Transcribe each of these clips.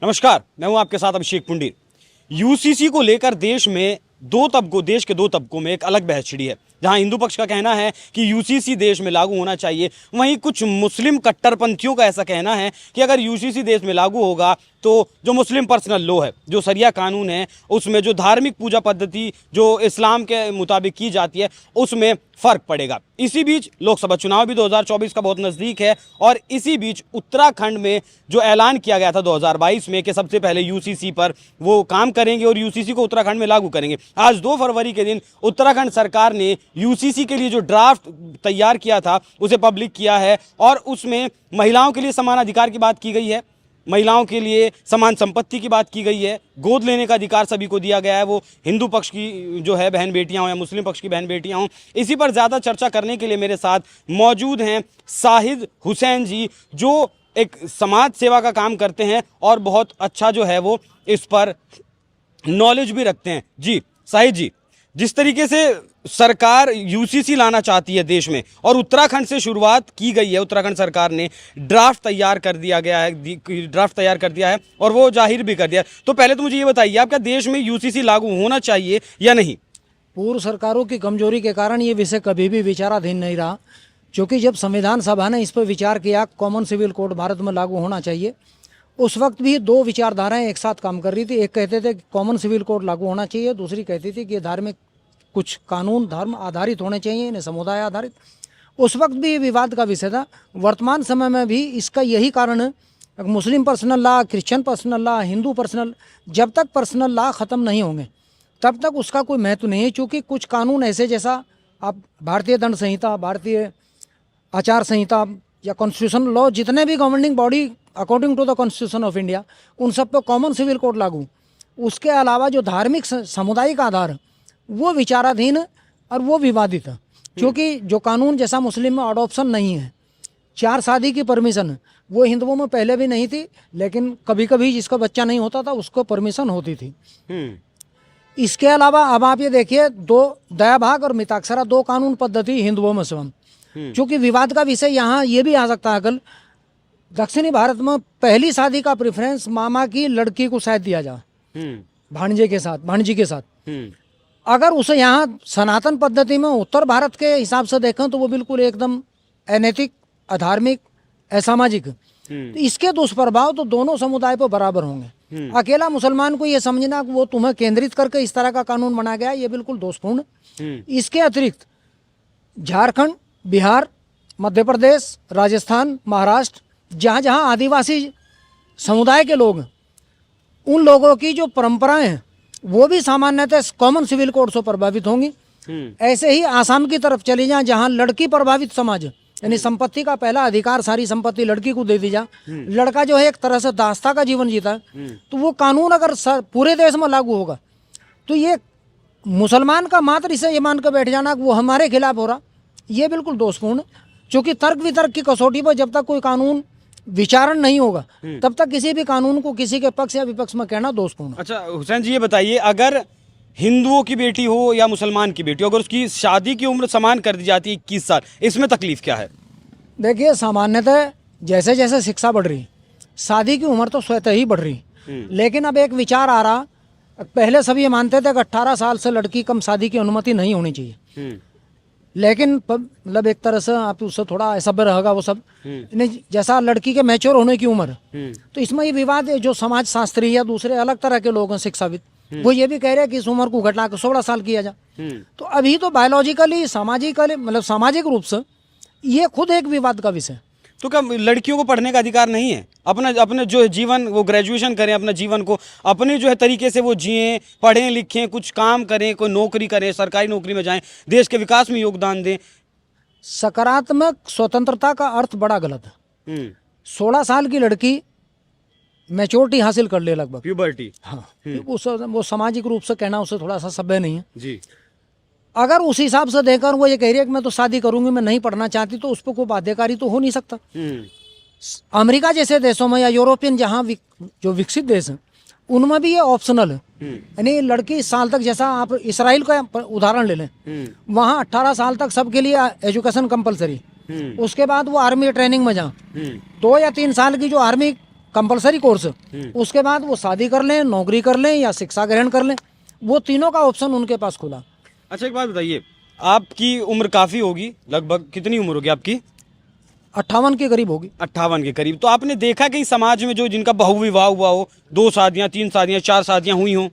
नमस्कार, मैं हूं आपके साथ अभिषेक पुंडीर। यूसीसी को लेकर देश के दो तबकों में एक अलग बहस छिड़ी है। जहां हिंदू पक्ष का कहना है कि यूसीसी देश में लागू होना चाहिए, वहीं कुछ मुस्लिम कट्टरपंथियों का ऐसा कहना है कि अगर यूसीसी देश में लागू होगा तो जो मुस्लिम पर्सनल लॉ है, जो शरिया कानून है, उसमें जो धार्मिक पूजा पद्धति जो इस्लाम के मुताबिक की जाती है उसमें फर्क पड़ेगा। इसी बीच लोकसभा चुनाव भी 2024 का बहुत नज़दीक है और इसी बीच उत्तराखंड में जो ऐलान किया गया था 2022 में कि सबसे पहले यूसीसी पर वो काम करेंगे और यूसीसी को उत्तराखंड में लागू करेंगे। आज 2 फरवरी के दिन उत्तराखंड सरकार ने यूसीसी के लिए जो ड्राफ्ट तैयार किया था उसे पब्लिक किया है और उसमें महिलाओं के लिए समान अधिकार की बात की गई है, महिलाओं के लिए समान संपत्ति की बात की गई है, गोद लेने का अधिकार सभी को दिया गया है, वो हिंदू पक्ष की जो है बहन बेटियां हों या मुस्लिम पक्ष की बहन बेटियां हों। इसी पर ज़्यादा चर्चा करने के लिए मेरे साथ मौजूद हैं शाहिद हुसैन जी, जो एक समाज सेवा का काम करते हैं और बहुत अच्छा जो है वो इस पर नॉलेज भी रखते हैं। जी शाहिद जी, जिस तरीके से सरकार यूसीसी लाना चाहती है देश में और उत्तराखंड से शुरुआत की गई है, उत्तराखंड सरकार ने ड्राफ्ट तैयार कर दिया है और वो जाहिर भी कर दिया। तो पहले तो मुझे ये बताइए, आप क्या देश में यूसीसी लागू होना चाहिए या नहीं? पूर्व सरकारों की कमजोरी के कारण ये विषय कभी भी विचाराधीन नहीं रहा, क्योंकि जब संविधान सभा ने इस पर विचार किया कॉमन सिविल कोड भारत में लागू होना चाहिए, उस वक्त भी 2 विचारधाराएं एक साथ काम कर रही थी। एक कहते थे कि कॉमन सिविल कोड लागू होना चाहिए, दूसरी कहती थी कि धार्मिक कुछ कानून धर्म आधारित होने चाहिए, इन्हें समुदाय आधारित। उस वक्त भी ये विवाद का विषय था। वर्तमान समय में भी इसका यही कारण है, Muslim personal law, Christian personal law, Hindu personal, जब तक पर्सनल लॉ ख़त्म नहीं होंगे तब तक उसका कोई महत्व नहीं है। क्योंकि कुछ कानून ऐसे, जैसा आप भारतीय दंड संहिता, भारतीय आचार संहिता या कॉन्स्टिट्यूशन लॉ, जितने भी governing body according to the constitution of India, उन सब पर कॉमन सिविल कोड लागू। उसके अलावा जो धार्मिक सामुदायिक आधार वो विचाराधीन और वो विवादित है। क्योंकि जो कानून जैसा मुस्लिम में अडॉप्शन नहीं है, 4 शादी की परमिशन, वो हिंदुओं में पहले भी नहीं थी, लेकिन कभी कभी जिसका बच्चा नहीं होता था उसको परमिशन होती थी। इसके अलावा अब आप ये देखिए, 2 दया भाग और मिताक्षरा 2 कानून पद्धति हिंदुओं में स्वयं। क्योंकि विवाद का विषय यहाँ ये भी आ सकता है, कल दक्षिणी भारत में पहली शादी का प्रेफरेंस मामा की लड़की को शायद दिया जाए भांजे के साथ, भांजी के साथ। अगर उसे यहाँ सनातन पद्धति में उत्तर भारत के हिसाब से देखें तो वो बिल्कुल एकदम अनैतिक, अधार्मिक, असामाजिक। तो इसके दुष्प्रभाव तो दोनों समुदाय पर बराबर होंगे। अकेला मुसलमान को ये समझना कि वो तुम्हें केंद्रित करके इस तरह का कानून बनाया गया, ये बिल्कुल दोषपूर्ण। इसके अतिरिक्त झारखंड, बिहार, मध्य प्रदेश, राजस्थान, महाराष्ट्र, जहाँ जहाँ आदिवासी समुदाय के लोग, उन लोगों की जो परंपराएं हैं वो भी सामान्यतः कॉमन सिविल कोड से प्रभावित होंगी। ऐसे ही आसाम की तरफ चली जाए, जहाँ लड़की प्रभावित समाज, यानी संपत्ति का पहला अधिकार, सारी संपत्ति लड़की को दे दी जा, लड़का जो है एक तरह से दास्ता का जीवन जीता है, तो वो कानून अगर पूरे देश में लागू होगा तो ये मुसलमान का मात्र इसे ये मान कर बैठ जाना कि वो हमारे खिलाफ हो रहा, ये बिल्कुल दोषपूर्ण। क्योंकि तर्क वितर्क की कसौटी पर जब तक कोई कानून विचारण नहीं होगा तब तक किसी भी कानून को किसी के पक्ष या विपक्ष में कहना दोषपूर्ण। अच्छा हुसैन जी, ये बताइए, अगर हिंदुओं की बेटी हो या मुसलमान की बेटी हो, अगर उसकी शादी की उम्र समान कर दी जाती है 21 साल, इसमें तकलीफ क्या है? देखिए, सामान्यतः जैसे जैसे शिक्षा बढ़ रही, शादी की उम्र तो स्वतः ही बढ़ रही, लेकिन अब एक विचार आ रहा, पहले सब ये मानते थे कि 18 साल से लड़की कम शादी की अनुमति नहीं होनी चाहिए, लेकिन मतलब एक तरह से आप उससे थोड़ा असभ्य रहेगा वो सब, जैसा लड़की के मैच्योर होने की उम्र। तो इसमें ये विवाद है, जो समाज शास्त्री या दूसरे अलग तरह के लोग हैं शिक्षाविद, वो ये भी कह रहे हैं कि इस उम्र को घटा कर 16 साल किया जाए। तो अभी तो बायोलॉजिकली, सामाजिकली, मतलब सामाजिक रूप से ये खुद एक विवाद का विषय। तो क्या लड़कियों को पढ़ने का अधिकार नहीं है? अपने जो जीवन, वो ग्रेजुएशन करें, अपना जीवन को अपने जो है तरीके से वो जिएं, पढ़ें लिखें, कुछ काम करें, कोई नौकरी करें, सरकारी नौकरी में जाएं, देश के विकास में योगदान दें। सकारात्मक स्वतंत्रता का अर्थ बड़ा गलत है। 16 साल की लड़की मैच्योरिटी हासिल कर ले लगभग, प्यूबर्टी। हाँ, वो सामाजिक रूप से कहना उसे थोड़ा सा सभ्य नहीं है जी। अगर उस हिसाब से देखकर वो ये कह रही है कि मैं तो शादी करूंगी, मैं नहीं पढ़ना चाहती, तो उस पर कोई बाध्यकारी तो हो नहीं सकता। अमेरिका जैसे देशों में या यूरोपियन जहाँ जो विकसित देश हैं उनमें भी ये ऑप्शनल है। यानी लड़की इस साल तक, जैसा आप इसराइल का उदाहरण ले लें, वहाँ 18 साल तक सबके लिए एजुकेशन कंपलसरी, उसके बाद वो आर्मी ट्रेनिंग में जाए, 2 या 3 साल की जो आर्मी कंपलसरी कोर्स, उसके बाद वो शादी कर लें, नौकरी कर लें या शिक्षा ग्रहण कर लें, वो तीनों का ऑप्शन उनके पास खुला। अच्छा एक बात बताइए, आपकी उम्र काफ़ी होगी, लगभग कितनी उम्र होगी आपकी? 58 के करीब होगी। 58 के करीब। तो आपने देखा कि समाज में जो जिनका बहुविवाह हुआ हो, 2 शादियां, 3 शादियां, 4 शादियां हुई हों?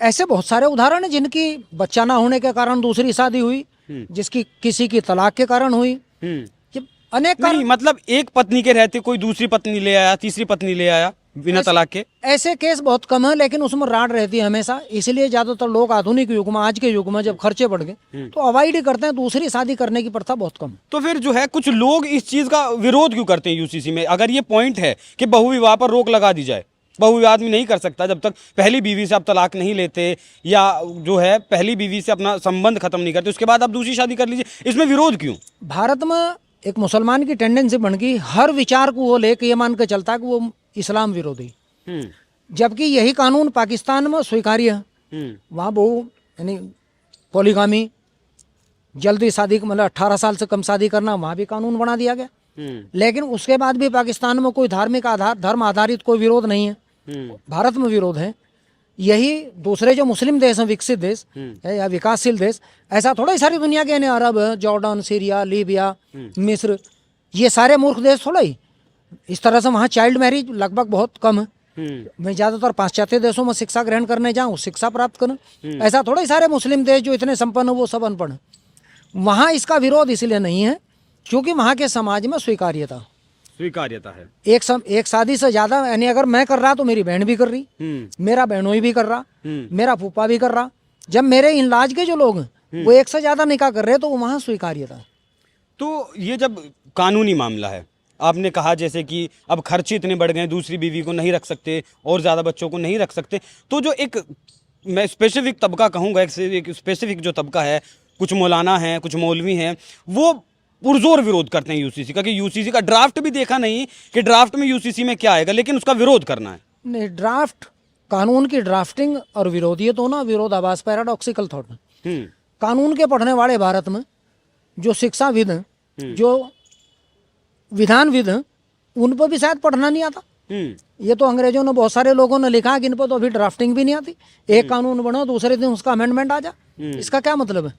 ऐसे बहुत सारे उदाहरण हैं जिनकी बच्चा ना होने के कारण दूसरी शादी हुई, जिसकी किसी की तलाक के कारण हुई, ये अनेक नहीं कारण। मतलब एक पत्नी के रहते कोई दूसरी पत्नी ले आया, तीसरी पत्नी ले आया बिना तलाक के। ऐसे केस बहुत कम है, लेकिन उसमें राड रहती है हमेशा। इसलिए ज्यादातर लोग आधुनिक युग में, आज के युग में जब खर्चे बढ़ गए तो अवॉइड ही करते हैं, दूसरी शादी करने की प्रथा बहुत कम। तो फिर जो है कुछ लोग इस चीज का विरोध क्यों करते हैं यूसीसी में? अगर ये पॉइंट है कि बहुविवाह पर रोक लगा दी जाए, बहुविवाह आदमी नहीं कर सकता जब तक पहली बीवी से आप तलाक नहीं लेते या जो है पहली बीवी से अपना संबंध खत्म नहीं करते, उसके बाद आप दूसरी शादी कर लीजिए, इसमें विरोध क्यों? भारत में एक मुसलमान की टेंडेंसी बन गई, हर विचार को वो लेके ये मान के चलता है कि वो इस्लाम विरोधी, जबकि यही कानून पाकिस्तान में स्वीकार्य है। वहाँ वो यानी पॉलीगामी, जल्दी शादी, मतलब 18 साल से कम शादी करना, वहाँ भी कानून बना दिया गया। लेकिन उसके बाद भी पाकिस्तान में कोई धार्मिक आधार, धर्म आधारित कोई विरोध नहीं है। भारत में विरोध है। यही दूसरे जो मुस्लिम देश हैं, विकसित देश है या विकासशील देश, ऐसा थोड़ा ही सारी दुनिया के, अरब, जॉर्डन, सीरिया, लीबिया, मिस्र, ये सारे मूर्ख देश थोड़ा ही इस तरह से वहाँ चाइल्ड मैरिज लगभग बहुत कम है। मैं ज़्यादातर पाश्चात्य देशों में शिक्षा ग्रहण करने जाऊँ, शिक्षा प्राप्त करूँ, ऐसा थोड़ा ही सारे मुस्लिम देश जो इतने संपन्न हो वो सब अनपढ़ हैं। वहाँ इसका विरोध इसलिए नहीं है क्योंकि वहाँ के समाज में स्वीकार्यता है। एक शादी से ज्यादा, यानी अगर मैं कर रहा तो मेरी बहन भी कर रही, मेरा बहनोई भी कर रहा, मेरा फूफा भी कर रहा। जब मेरे इलाज के जो लोग हैं वो एक से ज्यादा निकाह कर रहे हैं तो वहाँ स्वीकार्यता। तो ये जब कानूनी मामला है, आपने कहा जैसे कि अब खर्चे इतने बढ़ गए, दूसरी बीवी को नहीं रख सकते और ज़्यादा बच्चों को नहीं रख सकते, तो जो एक मैं स्पेसिफिक तबका कहूँगा, एक स्पेसिफिक जो तबका है, कुछ मौलाना हैं, कुछ मौलवी हैं, वो पुरजोर विरोध करते हैं यूसीसी का, कि यूसीसी का ड्राफ्ट भी देखा नहीं कि ड्राफ्ट में यूसीसी में क्या आएगा, लेकिन उसका विरोध करना है। नहीं, ड्राफ्ट, कानून की ड्राफ्टिंग और विरोध, ये तो ना विरोधाभास, पैराडॉक्सिकल थॉट है। कानून के पढ़ने वाले भारत में जो शिक्षाविद हैं, जो विधानविद हैं, उन पर भी शायद पढ़ना नहीं आता। ये तो अंग्रेजों ने, बहुत सारे लोगों ने लिखा कि इन पर तो अभी ड्राफ्टिंग भी नहीं आती। एक कानून बनो, दूसरे दिन उसका अमेंडमेंट आ जा, इसका क्या मतलब है?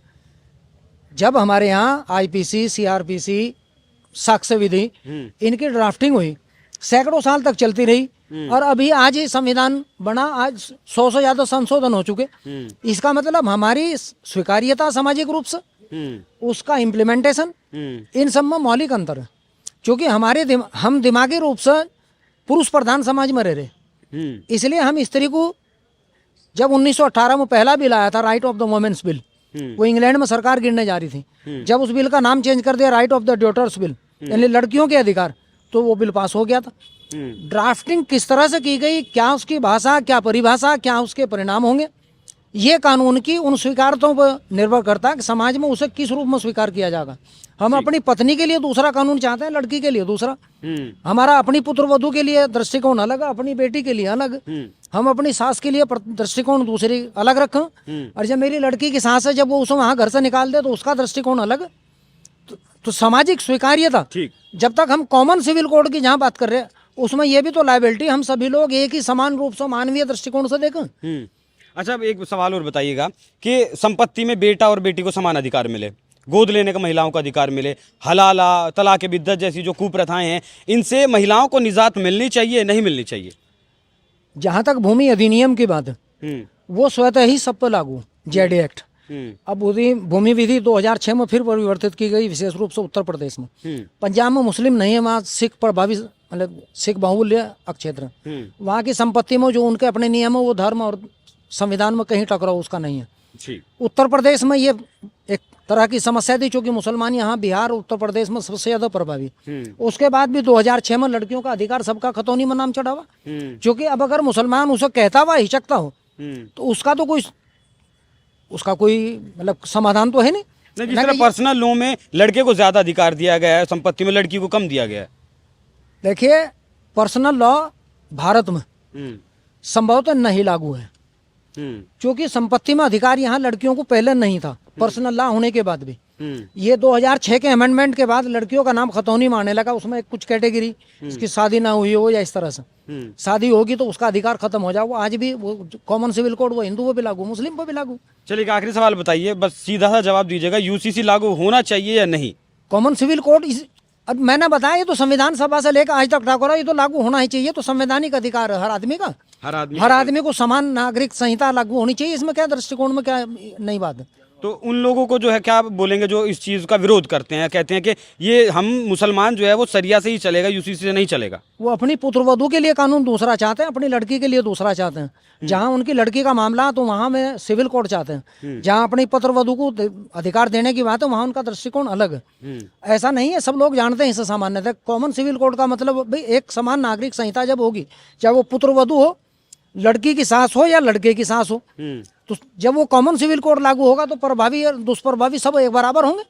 जब हमारे यहाँ आईपीसी, सीआरपीसी, साक्ष्य विधि, इनकी ड्राफ्टिंग हुई, सैकड़ों साल तक चलती रही, और अभी आज ही संविधान बना, आज 100 से ज्यादा संशोधन हो चुके। इसका मतलब हमारी स्वीकार्यता सामाजिक रूप से, उसका इम्प्लीमेंटेशन, इन सब में मौलिक अंतर है। क्योंकि हम दिमागी रूप से पुरुष प्रधान समाज में रह रहे, इसलिए हम स्त्री को, जब 1918 में पहला बिल आया था, right of the women's bill, वो इंग्लैंड में सरकार गिरने जा रही थी, जब उस बिल का नाम चेंज कर दिया right of the daughters bill, यानी लड़कियों के अधिकार, तो वो बिल पास हो गया था। ड्राफ्टिंग किस तरह से की गई, क्या उसकी भाषा, क्या परिभाषा, क्या उसके परिणाम होंगे, ये कानून की उन स्वीकारतों पर निर्भर करता है कि समाज में उसे किस रूप में स्वीकार किया जाएगा। हम अपनी पत्नी के लिए दूसरा कानून चाहते हैं, लड़की के लिए दूसरा। हमारा अपनी पुत्र वधू के लिए दृष्टिकोण अलग, अपनी बेटी के लिए अलग। हम अपनी सास के लिए दृष्टिकोण दूसरी अलग रखें, और जब मेरी लड़की की सास है, जब वो उसे वहाँ घर से निकाल दे तो उसका दृष्टिकोण अलग। तो सामाजिक स्वीकार्यता, जब तक हम कॉमन सिविल कोड की जहाँ बात कर रहे हैं, उसमें ये भी तो लायबिलिटी, हम सभी लोग एक ही समान रूप से मानवीय दृष्टिकोण से देखें। अच्छा, अब एक सवाल और बताइएगा कि संपत्ति में बेटा और बेटी को समान अधिकार मिले, गोद लेने का महिलाओं को अधिकार मिले, हलाला, तलाक बिद्दत जैसी जो कुप्रथाएं हैं, इनसे महिलाओं को निजात मिलनी चाहिए, नहीं मिलनी चाहिए? जहाँ तक भूमि अधिनियम की बात है, वो स्वतः ही सब पर लागू, जेडी एक्ट। अब भूमि विधि 2006 में फिर परिवर्तित की गई, विशेष रूप से उत्तर प्रदेश में। पंजाब में मुस्लिम नहीं है, वहाँ सिख प्रभावित, मतलब सिख बाहुल्य क्षेत्र, वहाँ की संपत्ति में जो उनके अपने नियम है, वो धर्म और संविधान में कहीं टकराव उसका नहीं है। उत्तर प्रदेश में ये एक तरह की समस्या थी, क्योंकि मुसलमान यहाँ बिहार, उत्तर प्रदेश में सबसे ज्यादा प्रभावी। उसके बाद भी 2006 में लड़कियों का अधिकार सबका खतौनी में नाम चढ़ा हुआ, क्योंकि अब अगर मुसलमान उसे कहता हुआ हिचकता हो तो उसका तो कोई मतलब समाधान तो है नहीं। जिस तरह पर्सनल लॉ में लड़के को ज्यादा अधिकार दिया गया है, संपत्ति में लड़की को कम दिया गया है। देखिए, पर्सनल लॉ भारत में संभवतः नहीं लागू है, क्योंकि संपत्ति में अधिकार यहाँ लड़कियों को पहले नहीं था, पर्सनल लॉ होने के बाद भी। ये 2006 के अमेंडमेंट के बाद लड़कियों का नाम खतौनी में आने लगा। उसमें कुछ कैटेगरी इसकी शादी ना हुई हो या इस तरह से शादी होगी तो उसका अधिकार खत्म हो जाए। वो आज भी वो कॉमन सिविल कोड वो हिंदू को भी लागू, मुस्लिम को भी लागू। चलिए एक आखिरी सवाल बताइए, बस सीधा सा जवाब दीजिएगा, यूसीसी लागू होना चाहिए या नहीं? कॉमन सिविल कोड अब मैंने बताया ये तो संविधान सभा से लेकर आज तक ठाकुर ये तो लागू होना ही चाहिए। तो संवैधानिक अधिकार है हर आदमी का, हर आदमी को समान नागरिक संहिता लागू होनी चाहिए। इसमें क्या दृष्टिकोण में क्या नई बात है? तो उन लोगों को जो है क्या बोलेंगे जो इस चीज़ का विरोध करते हैं, कहते हैं कि ये हम मुसलमान जो है वो सरिया से ही चलेगा, यूसीसी से नहीं चलेगा? वो अपनी पुत्रवधू के लिए कानून दूसरा चाहते हैं, अपनी लड़की के लिए दूसरा चाहते हैं। जहाँ उनकी लड़की का मामला तो वहाँ में सिविल कोड चाहते हैं। जहाँ अपनी पुत्रवधू को अधिकार देने की बात है वहाँ उनका दृष्टिकोण अलग है। ऐसा नहीं है, सब लोग जानते हैं इसे सामान्यतः। कॉमन सिविल कोड का मतलब भाई एक समान नागरिक संहिता जब होगी, चाहे वो पुत्रवधू हो, लड़की की सास हो या लड़के की सास हो, तो जब वो कॉमन सिविल कोड लागू होगा तो प्रभावी और दुष्प्रभावी सब एक बराबर होंगे।